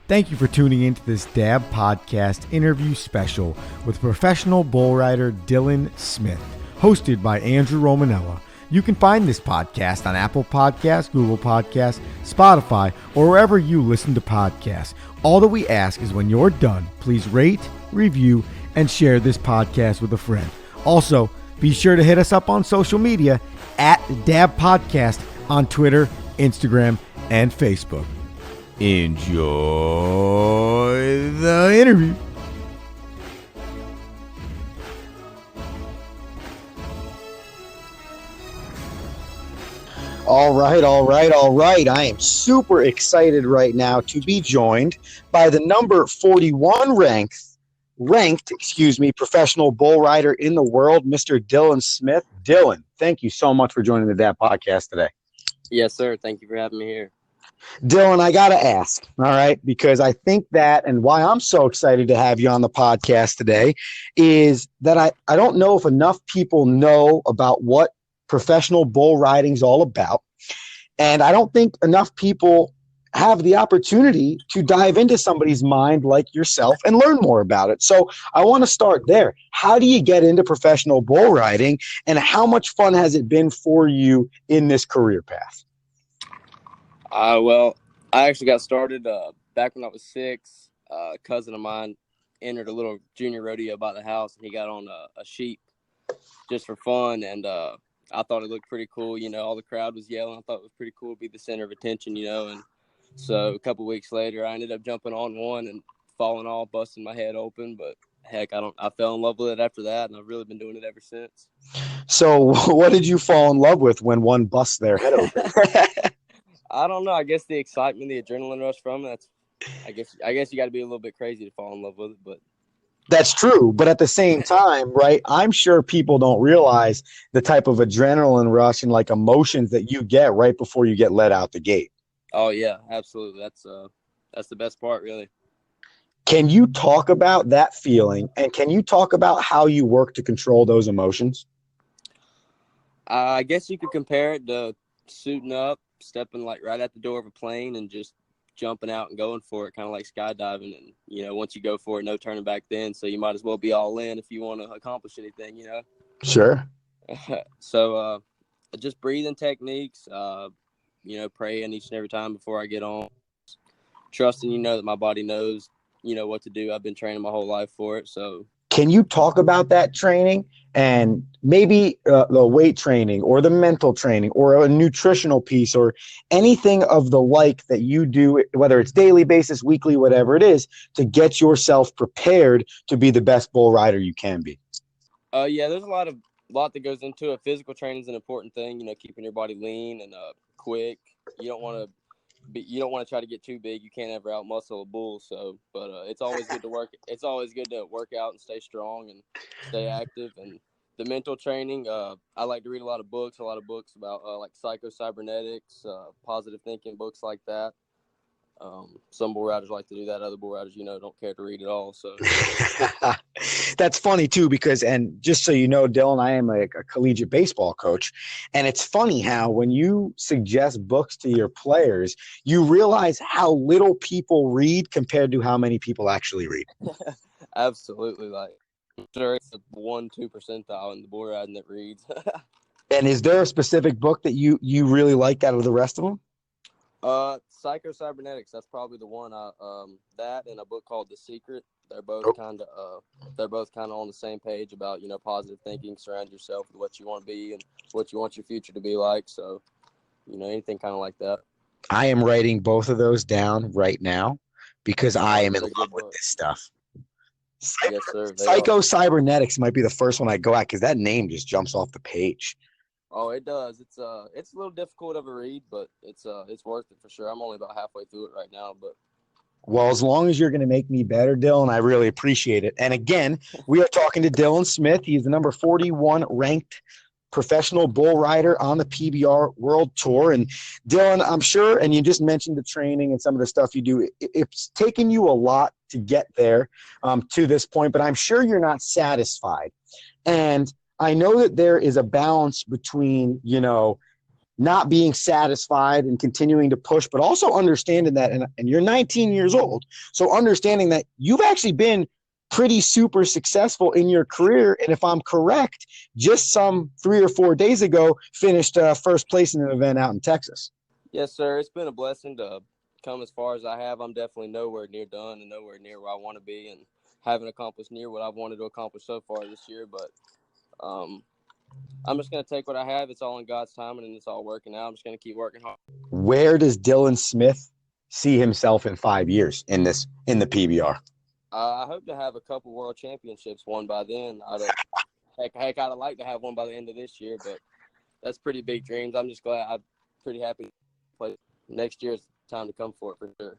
Thank you for tuning in to this DAAB Podcast interview special with professional bull rider Dylan Smith, hosted by Andrew Romanella. You can find this podcast on Apple Podcasts, Google Podcasts, Spotify, or wherever you listen to podcasts. All that we ask is when you're done, please rate, review, and share this podcast with a friend. Also, be sure to hit us up on social media at DAAB Podcast on Twitter, Instagram, and Facebook. Enjoy the interview. All right. I am super excited right now to be joined by the number 41 ranked professional bull rider in the world, Mr. Dylan Smith. Dylan, thank you so much for joining the DAAB Podcast today. Yes, sir. Thank you for having me here. Dylan, I got to ask, all right, because I think that, and why I'm so excited to have you on the podcast today, is that I don't know if enough people know about what professional bull riding is all about. And I don't think enough people have the opportunity to dive into somebody's mind like yourself and learn more about it. So I want to start there. How do you get into professional bull riding, and how much fun has it been for you in this career path? Well, I actually got started back when I was 6. A cousin of mine entered a little junior rodeo by the house, and he got on a sheep just for fun. And I thought it looked pretty cool. You know, all the crowd was yelling. I thought it was pretty cool to be the center of attention, you know. And so a couple weeks later, I ended up jumping on one and falling off, busting my head open. But heck, I fell in love with it after that, and I've really been doing it ever since. So what did you fall in love with when one busts their head open? I don't know. I guess the excitement, the adrenaline rush from it. I guess you got to be a little bit crazy to fall in love with it, but that's true. But at the same time, right, I'm sure people don't realize the type of adrenaline rush and like emotions that you get right before you get let out the gate. Oh yeah, absolutely. That's the best part, really. Can you talk about that feeling, and can you talk about how you work to control those emotions? I guess you could compare it to suiting up, stepping like right at the door of a plane and just jumping out and going for it, kind of like skydiving. And, you know, once you go for it, no turning back then. So you might as well be all in if you want to accomplish anything, you know? Sure. So just breathing techniques, you know, praying each and every time before I get on, trusting, you know, that my body knows, you know, what to do. I've been training my whole life for it. So can you talk about that training, and maybe the weight training or the mental training or a nutritional piece or anything of the like that you do, whether it's daily basis, weekly, whatever it is, to get yourself prepared to be the best bull rider you can be? Yeah, there's a lot that goes into it. Physical training is an important thing, you know, keeping your body lean and quick. You don't want to try to get too big. You can't ever outmuscle a bull. So, but it's always good to work. It's always good to work out and stay strong and stay active. And the mental training, I like to read a lot of books about like psycho-cybernetics, positive thinking, books like that. Some bull riders like to do that. Other bull riders, you know, don't care to read at all. So that's funny too, because, and just so you know, Dylan, I am a collegiate baseball coach, and it's funny how when you suggest books to your players, you realize how little people read compared to how many people actually read. Absolutely, like I'm sure it's a 1-2 percentile in the bull riding that reads. And is there a specific book that you really like out of the rest of them? Psycho-cybernetics, that's probably the one. That and a book called The Secret. They're both kind of on the same page about, you know, positive thinking, surround yourself with what you want to be and what you want your future to be like. So, you know, anything kind of like that. I am writing both of those down right now because I am in love with this stuff. Yes, sir. Psycho-cybernetics might be the first one I go at because that name just jumps off the page. Oh, it does. It's a little difficult of a read, but it's worth it for sure. I'm only about halfway through it right now, but. Well, as long as you're going to make me better, Dylan, I really appreciate it. And again, we are talking to Dylan Smith. He's the number 41 ranked professional bull rider on the PBR World Tour. And Dylan, I'm sure, and you just mentioned the training and some of the stuff you do, it's taken you a lot to get there to this point, but I'm sure you're not satisfied. And I know that there is a balance between, you know, not being satisfied and continuing to push, but also understanding that, and you're 19 years old, so understanding that you've actually been pretty super successful in your career. And if I'm correct, just some 3 or 4 days ago, finished first place in an event out in Texas. Yes, sir. It's been a blessing to come as far as I have. I'm definitely nowhere near done and nowhere near where I want to be, and haven't accomplished near what I've wanted to accomplish so far this year. But I'm just going to take what I have. It's all in God's timing, and it's all working out. I'm just going to keep working hard. Where does Dylan Smith see himself in 5 years in the PBR? I hope to have a couple world championships won by then. I'd like to have one by the end of this year, but that's pretty big dreams. I'm just glad. I'm pretty happy to play next year. It's time to come for it for sure.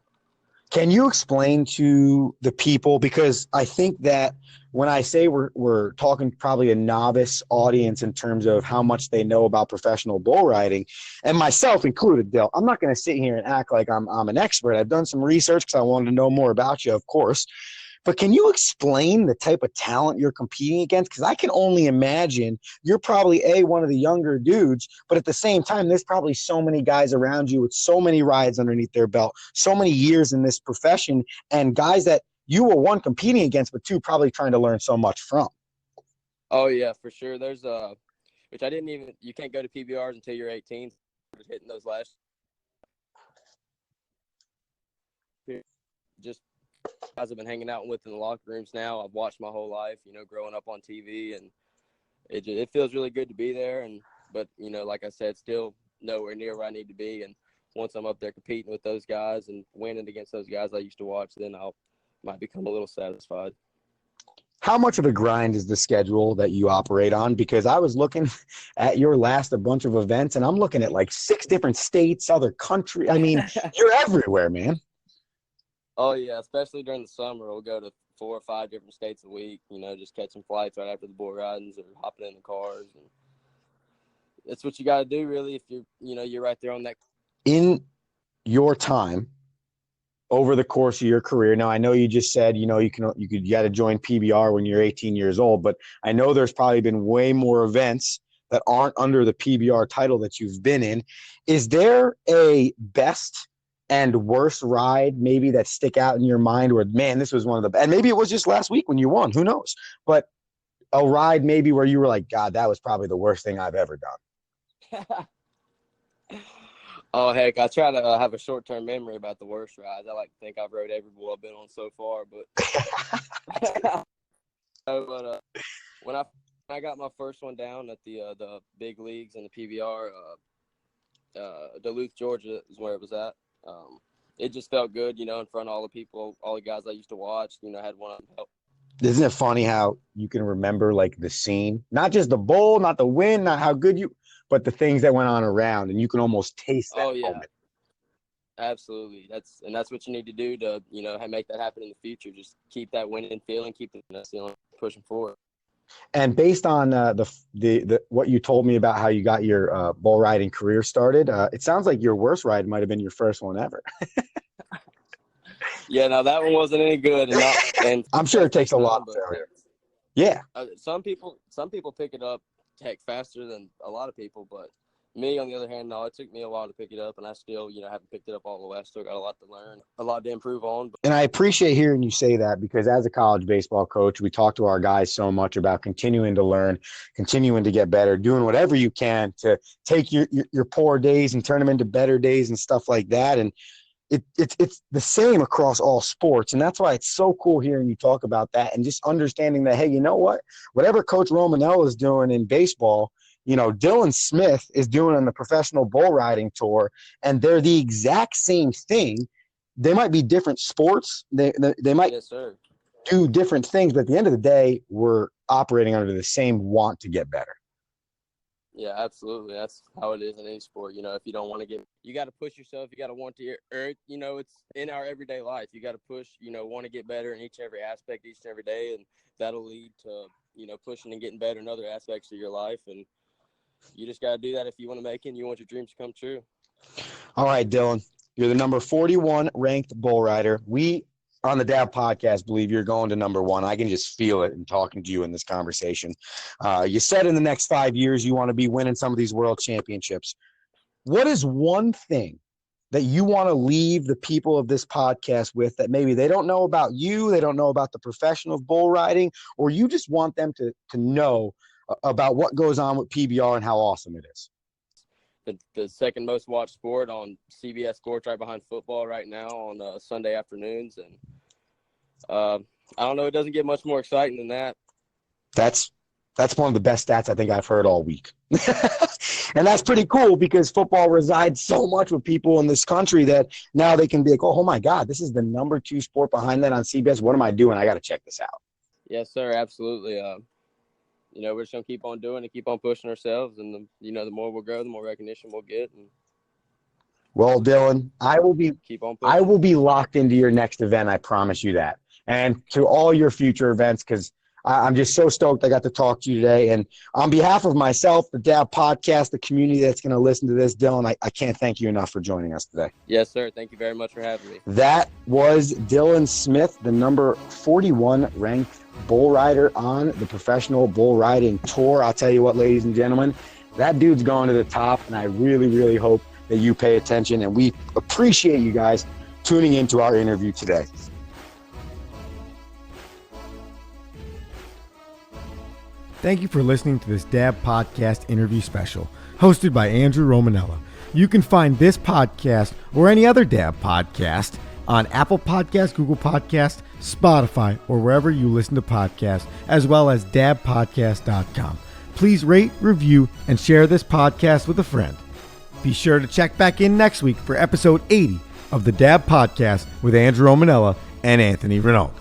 Can you explain to the people, because I think that when I say we're talking probably a novice audience in terms of how much they know about professional bull riding, and myself included, Dill, I'm not going to sit here and act like I'm an expert. I've done some research because I wanted to know more about you, of course. But can you explain the type of talent you're competing against? Because I can only imagine you're probably one of the younger dudes, but at the same time, there's probably so many guys around you with so many rides underneath their belt, so many years in this profession, and guys that you were, one, competing against, but two, probably trying to learn so much from. Oh, yeah, for sure. There's which I didn't even – you can't go to PBRs until you're 18. Hitting those last – just – guys I've been hanging out with in the locker rooms now. I've watched my whole life, growing up on TV, and it feels really good to be there. But like I said, still nowhere near where I need to be. And once I'm up there competing with those guys and winning against those guys I used to watch, then might become a little satisfied. How much of a grind is the schedule that you operate on? Because I was looking at your a bunch of events, and I'm looking at like 6 different states, other countries. I mean, you're everywhere, man. Oh, yeah, especially during the summer. We'll go to 4 or 5 different states a week, just catching flights right after the bull ridings or hopping in the cars. And that's what you got to do, really, if you're right there on that. In your time, over the course of your career, now I know you just said, you got to join PBR when you're 18 years old, but I know there's probably been way more events that aren't under the PBR title that you've been in. Is there a best and worst ride maybe that stick out in your mind where, man, this was one of the – and maybe it was just last week when you won. Who knows? But a ride maybe where you were like, God, that was probably the worst thing I've ever done. Oh, heck, I try to have a short-term memory about the worst rides. I like to think I've rode every bull I've been on so far. But when I got my first one down at the big leagues in the PBR, Duluth, Georgia is where it was at. It just felt good, in front of all the people, all the guys I used to watch, had one of them help. Isn't it funny how you can remember like the scene, not just the bull, not the win, not how good but the things that went on around, and you can almost taste that moment. Absolutely. That's what you need to do to, make that happen in the future. Just keep that winning feeling, keep the feeling, pushing forward. And based on the what you told me about how you got your bull riding career started, it sounds like your worst ride might have been your first one ever. Yeah, no, that one wasn't any good. And I'm sure it takes a lot of failure. Yeah. Some people pick it up faster than a lot of people, but me, on the other hand, no, it took me a while to pick it up, and I still, haven't picked it up all the way. I still got a lot to learn, a lot to improve on. And I appreciate hearing you say that, because as a college baseball coach, we talk to our guys so much about continuing to learn, continuing to get better, doing whatever you can to take your poor days and turn them into better days and stuff like that. And it's the same across all sports. And that's why it's so cool hearing you talk about that and just understanding that, hey, you know what? Whatever Coach Romanella is doing in baseball, Dylan Smith is doing on the professional bull riding tour, and they're the exact same thing. They might be different sports. They might do different things, but at the end of the day, we're operating under the same want to get better. Yeah, absolutely. That's how it is in any sport. If you don't want to you got to push yourself. You got to want to, it's in our everyday life. You got to push, want to get better in each and every aspect, each and every day. And that'll lead to, pushing and getting better in other aspects of your life. And you just got to do that if you want to make it and you want your dreams to come true. All right, Dylan, you're the number 41 ranked bull rider. We on the DAAB Podcast believe you're going to number 1. I can just feel it in talking to you in this conversation. You said in the next 5 years you want to be winning some of these world championships. what is one thing that you want to leave the people of this podcast with that maybe they don't know about you, they don't know about the profession of bull riding, or you just want them to know about what goes on with PBR and how awesome it is? The second most watched sport on CBS Sports, right behind football right now on Sunday afternoons. And I don't know, it doesn't get much more exciting than that. That's one of the best stats I think I've heard all week. And that's pretty cool because football resides so much with people in this country that now they can be like, oh my God, this is the number 2 sport behind that on CBS. What am I doing? I got to check this out. Yes, sir. Absolutely. We're just going to keep on doing it, keep on pushing ourselves. And, the more we'll grow, the more recognition we'll get. And well, Dylan, I will be locked into your next event. I promise you that. And to all your future events, because I'm just so stoked I got to talk to you today. And on behalf of myself, the DAAB Podcast, the community that's going to listen to this, Dylan, I can't thank you enough for joining us today. Yes, sir. Thank you very much for having me. That was Dylan Smith, the number 41 ranked bull rider on the Professional Bull Riding Tour. I'll tell you what, ladies and gentlemen, that dude's going to the top, and I really, really hope that you pay attention. And we appreciate you guys tuning into our interview today. Thank you for listening to this DAAB Podcast interview special, hosted by Andrew Romanella. You can find this podcast or any other DAAB podcast on Apple Podcasts, Google Podcasts, Spotify, or wherever you listen to podcasts, as well as daabpodcast.com. Please rate, review, and share this podcast with a friend. Be sure to check back in next week for episode 80 of the DAAB Podcast with Andrew Romanella and Anthony Renault.